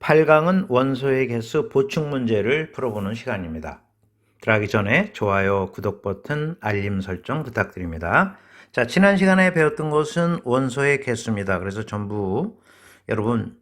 8강은 원소의 개수 보충 문제를 풀어보는 시간입니다. 들어가기 전에 좋아요, 구독 버튼, 알림 설정 부탁드립니다. 자, 지난 시간에 배웠던 것은 원소의 개수입니다. 그래서 전부 여러분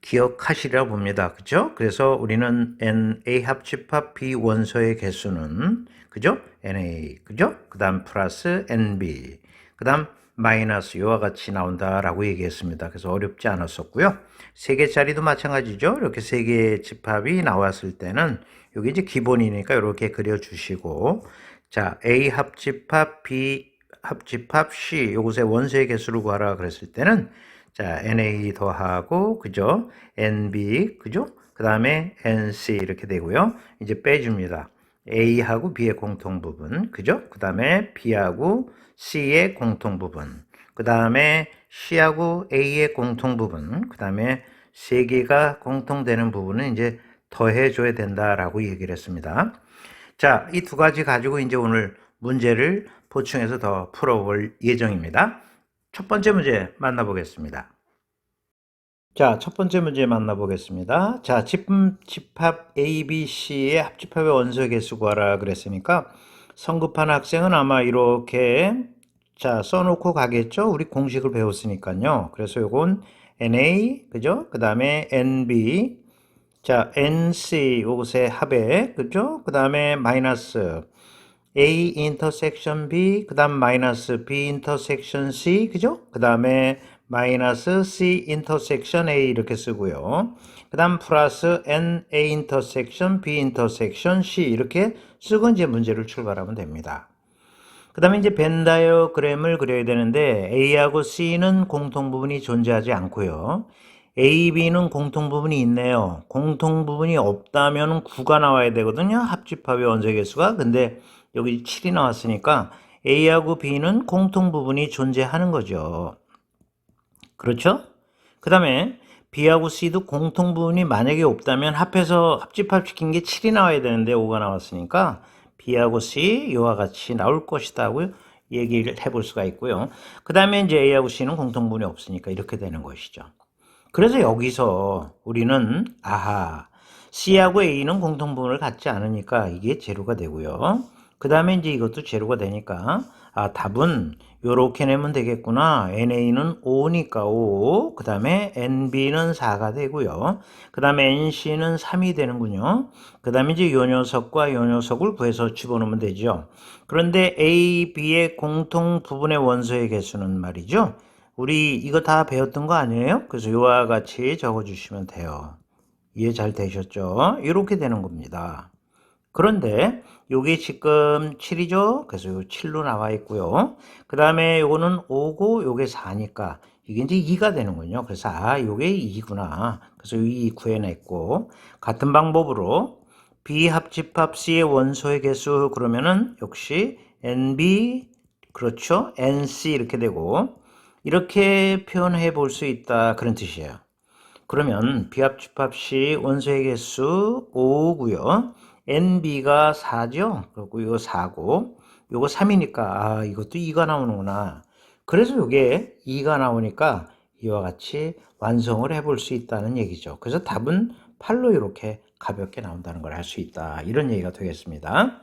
기억하시리라 봅니다. 그죠? 그래서 우리는 NA 합집합 B 원소의 개수는 그죠? NA 그죠? 그 다음 플러스 NB 그 다음 마이너스 이와 같이 나온다라고 얘기했습니다. 그래서 어렵지 않았었고요. 세 개짜리도 마찬가지죠. 이렇게 세 개의 집합이 나왔을 때는 여기 이제 기본이니까 이렇게 그려주시고, 자, A 합집합 B 합집합 C 요것의 원소의 개수를 구하라 그랬을 때는 자, NA 더하고 그죠? NB 그죠? 그 다음에 NC 이렇게 되고요. 이제 빼줍니다. A하고 B의 공통 부분 그죠? 그 다음에 B하고 C의 공통 부분 그 다음에 C하고 A의 공통 부분 그 다음에 세 개가 공통되는 부분은 이제 더해줘야 된다라고 얘기를 했습니다. 자, 이 두 가지 가지고 이제 오늘 문제를 보충해서 더 풀어볼 예정입니다. 첫 번째 문제 만나보겠습니다. 자, 첫 번째 문제 만나보겠습니다. 자, 집합 A, B, C의 합집합의 원소의 개수 구하라 그랬으니까 성급한 학생은 아마 이렇게 자 써놓고 가겠죠. 우리 공식을 배웠으니까요. 그래서 요건 NA 그죠? 그 다음에 NB 자 NC 요것의 합의 그죠? 그 다음에 마이너스 A 인터섹션 B 그 다음 마이너스 B 인터섹션 C 그죠? 그 다음에 마이너스 C 인터섹션 A 이렇게 쓰고요. 그 다음 플러스 N A 인터섹션 B 인터섹션 C 이렇게 쓰고 이제 문제를 출발하면 됩니다. 그 다음에 이제 벤 다이어그램을 그려야 되는데 A하고 C는 공통부분이 존재하지 않고요. A, B는 공통부분이 있네요. 공통부분이 없다면 9가 나와야 되거든요. 합집합의 원소의 개수가. 근데 여기 7이 나왔으니까 A하고 B는 공통부분이 존재하는 거죠. 그렇죠? 그 다음에 B하고 C도 공통부분이 만약에 없다면 합해서 합집합시킨 게 7이 나와야 되는데 5가 나왔으니까 B하고 C 이와 같이 나올 것이다고 얘기를 해볼 수가 있고요. 그 다음에 이제 A하고 C는 공통부분이 없으니까 이렇게 되는 것이죠. 그래서 여기서 우리는 아하 C하고 A는 공통부분을 갖지 않으니까 이게 제로가 되고요. 그 다음에 이제 이것도 제로가 되니까 아 답은 요렇게 내면 되겠구나. NA는 5니까 5, 그 다음에 NB는 4가 되고요. 그 다음에 NC는 3이 되는군요. 그 다음에 이제 요 녀석과 요 녀석을 구해서 집어넣으면 되죠. 그런데 A, B의 공통 부분의 원소의 개수는 말이죠. 우리 이거 다 배웠던 거 아니에요? 그래서 요와 같이 적어주시면 돼요. 이해 잘 되셨죠? 이렇게 되는 겁니다. 그런데 요게 지금 7이죠? 그래서 요 7로 나와 있고요. 그 다음에 요거는 5고 요게 4니까 이게 이제 2가 되는군요. 그래서 아 요게 2구나. 그래서 2 구해냈고 같은 방법으로 B 합집합 C의 원소의 개수 그러면은 역시 NB 그렇죠? NC 이렇게 되고 이렇게 표현해 볼 수 있다 그런 뜻이에요. 그러면 비합집합 시 원소의 개수 5고요. NB가 4죠. 그리고 이거 4고 이거 3이니까 아 이것도 2가 나오는구나. 그래서 이게 2가 나오니까 이와 같이 완성을 해볼 수 있다는 얘기죠. 그래서 답은 8로 이렇게 가볍게 나온다는 걸 알 수 있다. 이런 얘기가 되겠습니다.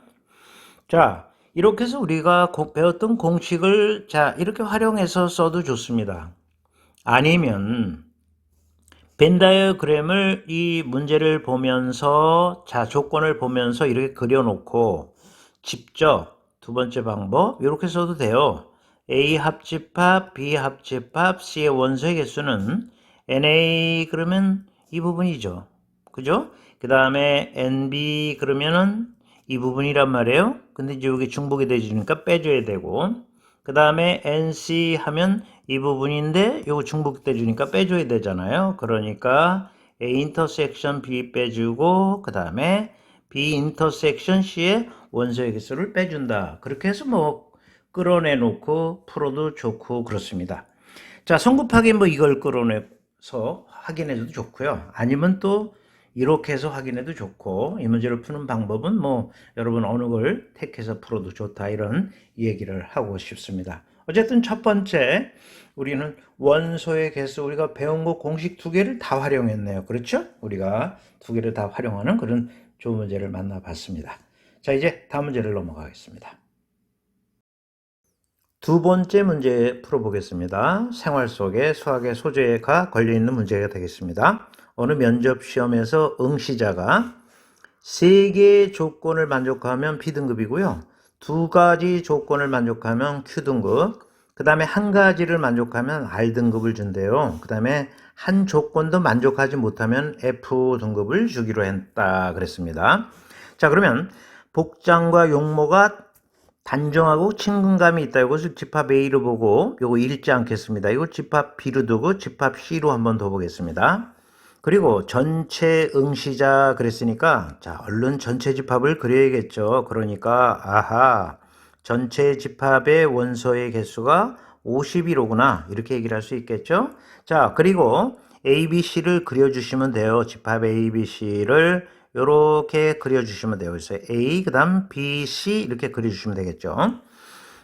자, 이렇게 해서 우리가 배웠던 공식을 자 이렇게 활용해서 써도 좋습니다. 아니면 벤 다이어그램을 이 문제를 보면서 자 조건을 보면서 이렇게 그려놓고 직접 두 번째 방법 이렇게 써도 돼요. A 합집합, B 합집합, C의 원소의 개수는 NA 그러면 이 부분이죠. 그죠? 그 다음에 NB 그러면은 이 부분이란 말이에요. 근데 이제 여기 중복이 되니까 빼줘야 되고 그 다음에 NC 하면 이 부분인데 요거 중복돼 주니까 빼줘야 되잖아요. 그러니까 A 인터섹션 B 빼주고 그 다음에 B 인터섹션 C의 원소의 개수를 빼준다. 그렇게 해서 뭐 끌어내 놓고 풀어도 좋고 그렇습니다. 자, 성급하게 뭐 이걸 끌어내서 확인해도 좋고요. 아니면 또 이렇게 해서 확인해도 좋고 이 문제를 푸는 방법은 뭐 여러분 어느 걸 택해서 풀어도 좋다 이런 얘기를 하고 싶습니다. 어쨌든 첫 번째 우리는 원소의 개수 우리가 배운 거 공식 두 개를 다 활용했네요. 그렇죠? 우리가 두 개를 다 활용하는 그런 좋은 문제를 만나봤습니다. 자, 이제 다음 문제를 넘어가겠습니다. 두 번째 문제 풀어보겠습니다. 생활 속에 수학의 소재가 걸려있는 문제가 되겠습니다. 어느 면접 시험에서 응시자가 세 개의 조건을 만족하면 B등급이고요. 두 가지 조건을 만족하면 Q등급, 그 다음에 한 가지를 만족하면 R등급을 준대요. 그 다음에 한 조건도 만족하지 못하면 F등급을 주기로 했다 그랬습니다. 자, 그러면 복장과 용모가 단정하고 친근감이 있다. 이것을 집합 A로 보고 요거 읽지 않겠습니다. 이거 집합 B로 두고 집합 C로 한번 더 보겠습니다. 그리고 전체 응시자 그랬으니까 자, 얼른 전체 집합을 그려야겠죠. 그러니까 아하, 전체 집합의 원소의 개수가 51호구나 이렇게 얘기를 할 수 있겠죠. 자, 그리고 ABC를 그려주시면 돼요. 집합 ABC를 이렇게 그려주시면 돼요. 그래서 A, 그 다음 B, C 이렇게 그려주시면 되겠죠.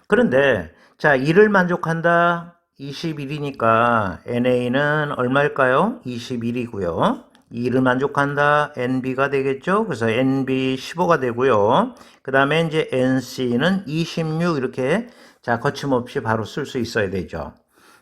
그런데 자, 1을 만족한다. 21이니까 NA는 얼마일까요? 21이고요. 2를 만족한다. NB가 되겠죠? 그래서 NB 15가 되고요. 그 다음에 이제 NC는 26 이렇게 자, 거침없이 바로 쓸 수 있어야 되죠.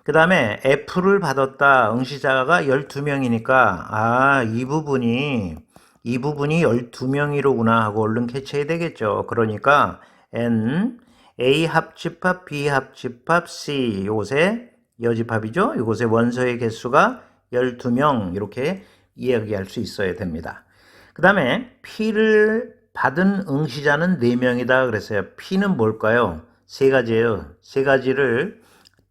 그 다음에 F를 받았다. 응시자가 12명이니까 아, 이 부분이 12명이로구나 하고 얼른 캐치해야 되겠죠. 그러니까 N A 합집합, B 합집합, C 요것의 여집합이죠. 요것의 원소의 개수가 12명 이렇게 이야기할 수 있어야 됩니다. 그 다음에 P를 받은 응시자는 4명이다 그랬어요. P는 뭘까요? 세 가지예요. 세 가지를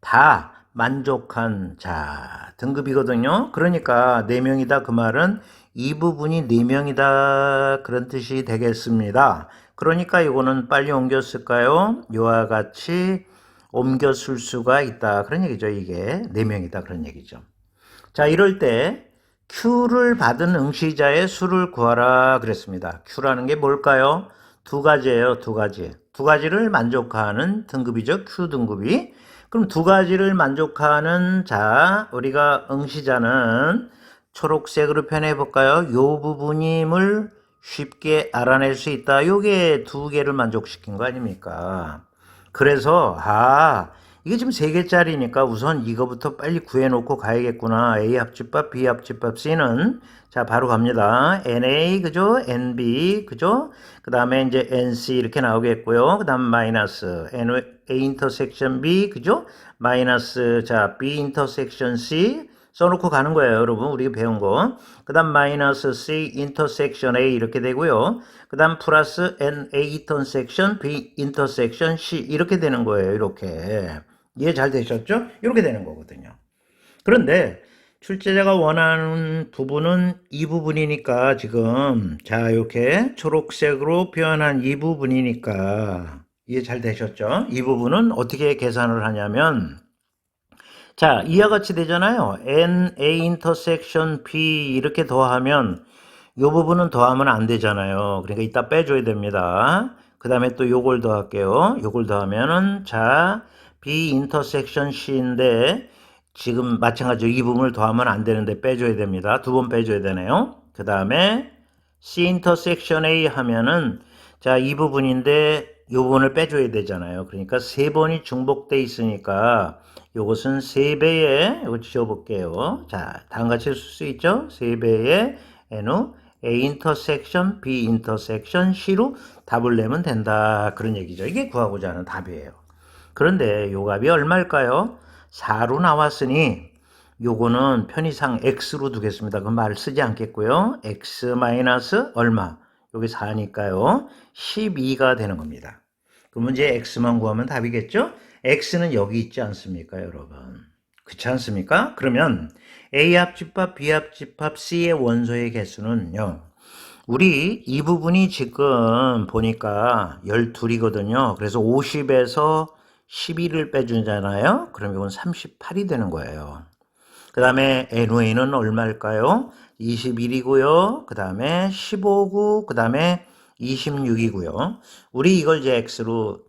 다 만족한 자 등급이거든요. 그러니까 4명이다 그 말은 이 부분이 4명이다 그런 뜻이 되겠습니다. 그러니까 이거는 빨리 옮겨 쓸까요? 이와 같이 옮겨 쓸 수가 있다 그런 얘기죠. 이게 4명이다 그런 얘기죠. 자, 이럴 때 Q를 받은 응시자의 수를 구하라 그랬습니다. Q라는 게 뭘까요? 두 가지예요. 두 가지. 두 가지를 만족하는 등급이죠. Q 등급이. 그럼 두 가지를 만족하는 자, 우리가 응시자는 초록색으로 표현해 볼까요? 요 부분임을 쉽게 알아낼 수 있다. 요게 두 개를 만족시킨 거 아닙니까? 그래서 이게 지금 3개짜리니까 우선 이거부터 빨리 구해놓고 가야겠구나. A 합집합, B 합집합, C는 자 바로 갑니다. NA 그죠? NB 그죠? 그 다음에 이제 NC 이렇게 나오겠고요. 그 다음 마이너스 A 인터섹션 B 그죠? 마이너스 자 B 인터섹션 C 써놓고 가는 거예요, 여러분. 우리가 배운 거. 그 다음 마이너스 C 인터섹션 A 이렇게 되고요. 그 다음 플러스 N A 인터섹션 B 인터섹션 C 이렇게 되는 거예요, 이렇게. 이해 잘 되셨죠? 이렇게 되는 거거든요. 그런데 출제자가 원하는 부분은 이 부분이니까 지금 자 이렇게 초록색으로 표현한 이 부분이니까 이해 잘 되셨죠? 이 부분은 어떻게 계산을 하냐면 자, 이와 같이 되잖아요. N, A 인터섹션 B 이렇게 더하면 이 부분은 더하면 안 되잖아요. 그러니까 이따 빼줘야 됩니다. 그 다음에 또 요걸 더할게요. 요걸 더하면은 자, B 인터섹션 C인데 지금 마찬가지로 이 부분을 더하면 안 되는데 빼줘야 됩니다. 두 번 빼줘야 되네요. 그 다음에 C 인터섹션 A 하면은 자, 이 부분인데 이 부분을 빼줘야 되잖아요. 그러니까 세 번이 중복돼 있으니까 요것은 3배의 이거 지워볼게요. 자, 다음같이 쓸 수 있죠? 3배의 N A 인터섹션 B 인터섹션 C로 답을 내면 된다. 그런 얘기죠. 이게 구하고자 하는 답이에요. 그런데 요 값이 얼마일까요? 4로 나왔으니 요거는 편의상 X로 두겠습니다. 그 말 쓰지 않겠고요. X 마이너스 얼마? 여기 4니까요. 12가 되는 겁니다. 그러면 이제 X만 구하면 답이겠죠? X는 여기 있지 않습니까, 여러분? 그렇지 않습니까? 그러면 A 합집합, B 합집합, C의 원소의 개수는요. 우리 이 부분이 지금 보니까 12이거든요. 그래서 50에서 12를 빼주잖아요. 그럼 이건 38이 되는 거예요. 그 다음에 NOA는 얼마일까요? 21이고요. 그 다음에 15고, 그 다음에 26이고요. 우리 이걸 이제 X로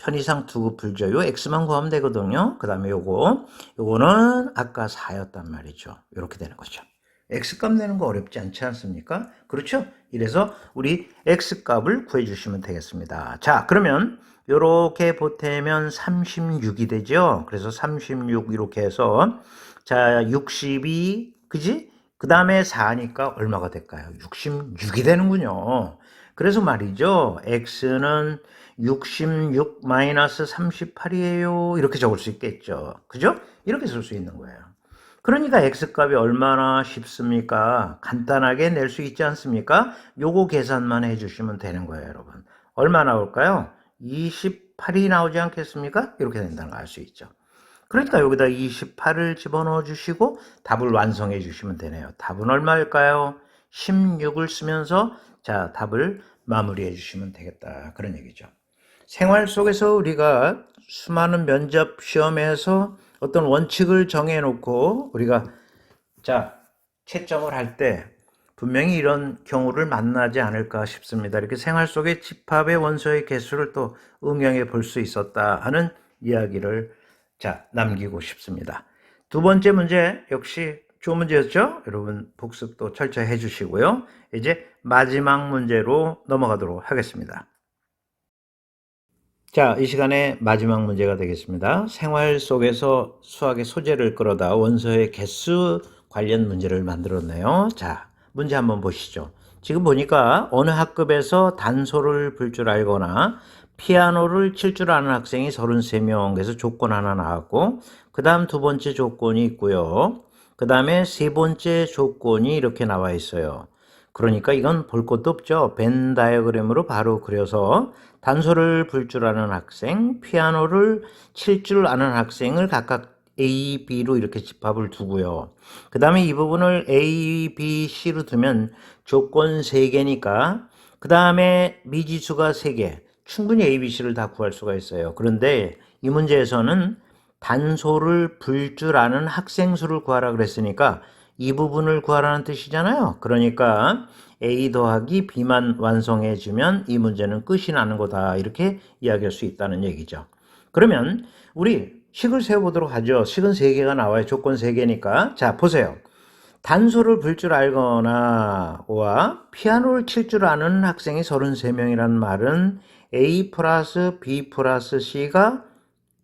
편의상 두급불죠. 요 x만 구하면 되거든요. 그 다음에 요거는 아까 4였단 말이죠. 이렇게 되는 거죠. x값 내는 거 어렵지 않지 않습니까? 그렇죠? 이래서 우리 x값을 구해주시면 되겠습니다. 자, 그러면 요렇게 보태면 36이 되죠. 그래서 36 이렇게 해서 자 62 그지? 그 다음에 4니까 얼마가 될까요? 66이 되는군요. 그래서 말이죠. x는 66 마이너스 38이에요. 이렇게 적을 수 있겠죠. 그죠? 이렇게 쓸 수 있는 거예요. 그러니까 x값이 얼마나 쉽습니까? 간단하게 낼 수 있지 않습니까? 요거 계산만 해주시면 되는 거예요, 여러분. 얼마 나올까요? 28이 나오지 않겠습니까? 이렇게 된다는 걸 알 수 있죠. 그러니까 여기다 28을 집어넣어 주시고 답을 완성해 주시면 되네요. 답은 얼마일까요? 16을 쓰면서 자, 답을 마무리해 주시면 되겠다. 그런 얘기죠. 생활 속에서 우리가 수많은 면접 시험에서 어떤 원칙을 정해 놓고 우리가 자, 채점을 할 때 분명히 이런 경우를 만나지 않을까 싶습니다. 이렇게 생활 속의 집합의 원소의 개수를 또 응용해 볼 수 있었다 하는 이야기를 자, 남기고 싶습니다. 두 번째 문제 역시 좋은 문제였죠? 여러분 복습도 철저히 해주시고요. 이제 마지막 문제로 넘어가도록 하겠습니다. 자, 이 시간에 마지막 문제가 되겠습니다. 생활 속에서 수학의 소재를 끌어다 원소의 개수 관련 문제를 만들었네요. 자, 문제 한번 보시죠. 지금 보니까 어느 학급에서 단소를 불 줄 알거나 피아노를 칠 줄 아는 학생이 33명, 그래서 조건 하나 나왔고, 그 다음 두 번째 조건이 있고요. 그 다음에 세 번째 조건이 이렇게 나와 있어요. 그러니까 이건 볼 것도 없죠. 벤 다이어그램으로 바로 그려서 단소를 불 줄 아는 학생, 피아노를 칠 줄 아는 학생을 각각 A, B로 이렇게 집합을 두고요. 그 다음에 이 부분을 A, B, C로 두면 조건 3개니까 그 다음에 미지수가 3개, 충분히 A, B, C를 다 구할 수가 있어요. 그런데 이 문제에서는 단소를 불 줄 아는 학생 수를 구하라 그랬으니까 이 부분을 구하라는 뜻이잖아요. 그러니까 A 더하기 B만 완성해주면 이 문제는 끝이 나는 거다. 이렇게 이야기할 수 있다는 얘기죠. 그러면 우리 식을 세워보도록 하죠. 식은 3개가 나와요. 조건 3개니까. 자, 보세요. 단소를 불 줄 알거나 와 피아노를 칠 줄 아는 학생이 33명이라는 말은 A 플러스 B 플러스 C가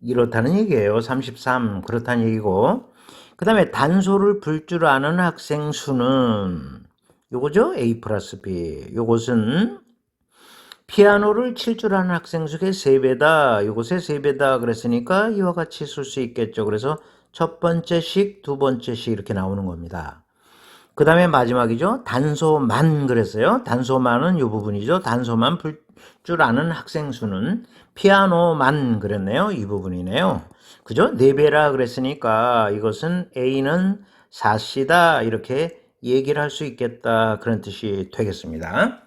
이렇다는 얘기예요. 33 그렇다는 얘기고, 그 다음에 단소를 불 줄 아는 학생 수는 요거죠. A 플러스 B. 요것은 피아노를 칠 줄 아는 학생 수의 3배다. 요것의 3배다. 그랬으니까 이와 같이 쓸 수 있겠죠. 그래서 첫 번째 식, 두 번째 식 이렇게 나오는 겁니다. 그 다음에 마지막이죠. 단소만 그랬어요. 단소만은 이 부분이죠. 단소만 불 줄 아는 학생 수는 피아노만 그랬네요. 이 부분이네요. 그죠? 4배라 그랬으니까 이것은 A는 4C다 이렇게 얘기를 할 수 있겠다 그런 뜻이 되겠습니다.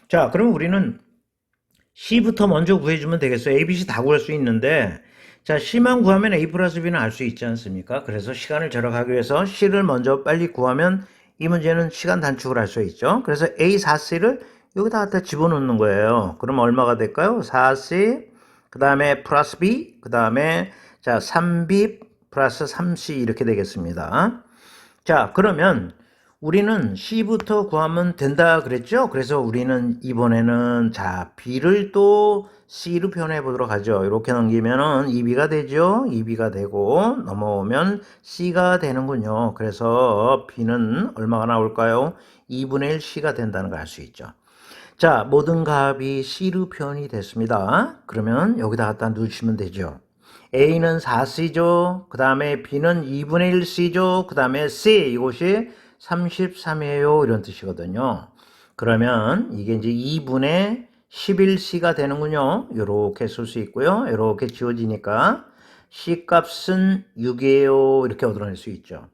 자, 그럼 우리는 C부터 먼저 구해주면 되겠어요. A, B, C 다 구할 수 있는데 자, C만 구하면 A 플러스 B는 알 수 있지 않습니까? 그래서 시간을 절약하기 위해서 C를 먼저 빨리 구하면 이 문제는 시간 단축을 할 수 있죠. 그래서 A 4C를 여기다 갖다 집어넣는 거예요. 그럼 얼마가 될까요? 4C, 그 다음에 플러스 B, 그 다음에 자 3B 플러스 3C 이렇게 되겠습니다. 자, 그러면 우리는 C부터 구하면 된다 그랬죠? 그래서 우리는 이번에는 자 B를 또 C로 표현해 보도록 하죠. 이렇게 넘기면은 2B가 되죠. 2B가 되고 넘어오면 C가 되는군요. 그래서 B는 얼마가 나올까요? 2분의 1 C가 된다는 걸 알 수 있죠. 자, 모든 값이 C로 표현이 됐습니다. 그러면 여기다 갖다 넣으시면 되죠. A는 4C죠. 그 다음에 B는 2분의 1C죠. 그 다음에 C, 이것이 33이에요. 이런 뜻이거든요. 그러면 이게 이제 2분의 11C가 되는군요. 이렇게 쓸 수 있고요. 이렇게 지워지니까 C 값은 6이에요. 이렇게 얻어낼 수 있죠.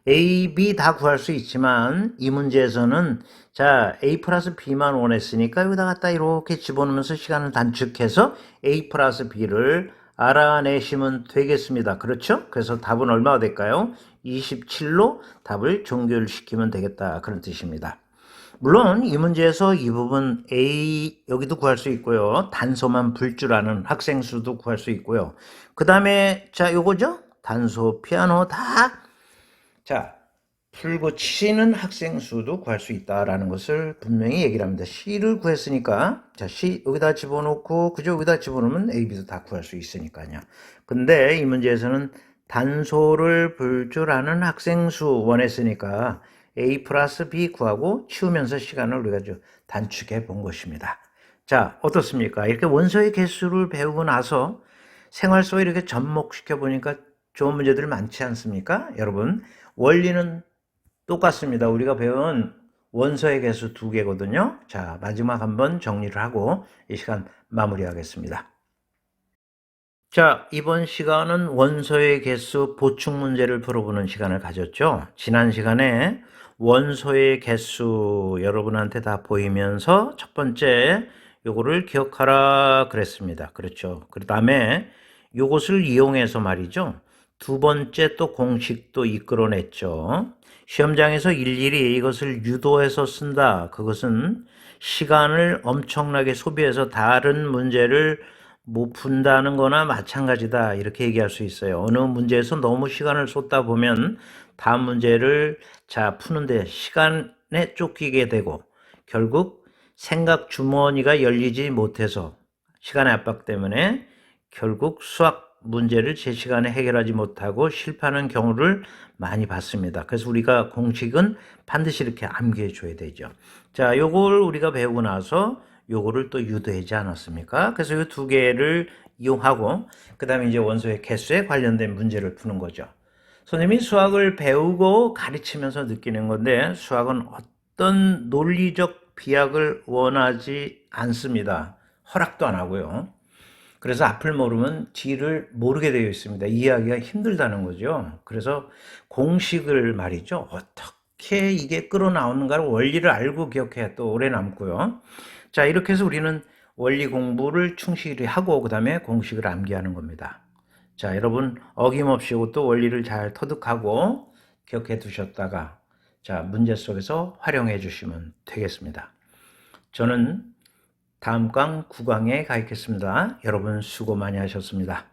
A, B 다 구할 수 있지만 이 문제에서는 자 A 플러스 B만 원했으니까 여기다 갖다 이렇게 집어넣으면서 시간을 단축해서 A 플러스 B를 알아내시면 되겠습니다. 그렇죠? 그래서 답은 얼마가 될까요? 27로 답을 종결시키면 되겠다. 그런 뜻입니다. 물론 이 문제에서 이 부분 A 여기도 구할 수 있고요. 단소만 불 줄 아는 학생 수도 구할 수 있고요. 그 다음에 자 요거죠. 단소, 피아노 다 자 풀고 치는 학생 수도 구할 수 있다라는 것을 분명히 얘기를 합니다. C를 구했으니까 자 C 여기다 집어넣고 그죠? 여기다 집어넣으면 A, B도 다 구할 수 있으니까요. 근데 이 문제에서는 단소를 불 줄 아는 학생 수 원했으니까 A 플러스 B 구하고 치우면서 시간을 우리가 좀 단축해 본 것입니다. 자, 어떻습니까? 이렇게 원소의 개수를 배우고 나서 생활 속에 이렇게 접목시켜 보니까 좋은 문제들 많지 않습니까? 여러분, 원리는 똑같습니다. 우리가 배운 원소의 개수 2개거든요. 자, 마지막 한번 정리를 하고 이 시간 마무리하겠습니다. 자, 이번 시간은 원소의 개수 보충 문제를 풀어보는 시간을 가졌죠. 지난 시간에 원소의 개수 여러분한테 다 보이면서 첫 번째 요거를 기억하라 그랬습니다. 그렇죠. 그 다음에 요것을 이용해서 말이죠. 두 번째 또 공식도 이끌어냈죠. 시험장에서 일일이 이것을 유도해서 쓴다. 그것은 시간을 엄청나게 소비해서 다른 문제를 못 푼다는 거나 마찬가지다. 이렇게 얘기할 수 있어요. 어느 문제에서 너무 시간을 쏟다 보면 다음 문제를 푸는데 시간에 쫓기게 되고 결국 생각 주머니가 열리지 못해서 시간의 압박 때문에 결국 수학 문제를 제 시간에 해결하지 못하고 실패하는 경우를 많이 봤습니다. 그래서 우리가 공식은 반드시 이렇게 암기해 줘야 되죠. 자, 요걸 우리가 배우고 나서 요거를 또 유도하지 않았습니까? 그래서 이 두 개를 이용하고 그 다음에 이제 원소의 개수에 관련된 문제를 푸는 거죠. 선생님이 수학을 배우고 가르치면서 느끼는 건데 수학은 어떤 논리적 비약을 원하지 않습니다. 허락도 안 하고요. 그래서 앞을 모르면 뒤를 모르게 되어 있습니다. 이해하기가 힘들다는 거죠. 그래서 공식을 말이죠. 어떻게 이게 끌어나오는가를 원리를 알고 기억해야 또 오래 남고요. 자, 이렇게 해서 우리는 원리 공부를 충실히 하고 그 다음에 공식을 암기하는 겁니다. 자, 여러분 어김없이 또 원리를 잘 터득하고 기억해 두셨다가 자, 문제 속에서 활용해 주시면 되겠습니다. 저는 다음 강 9강에 가 있겠습니다. 여러분 수고 많이 하셨습니다.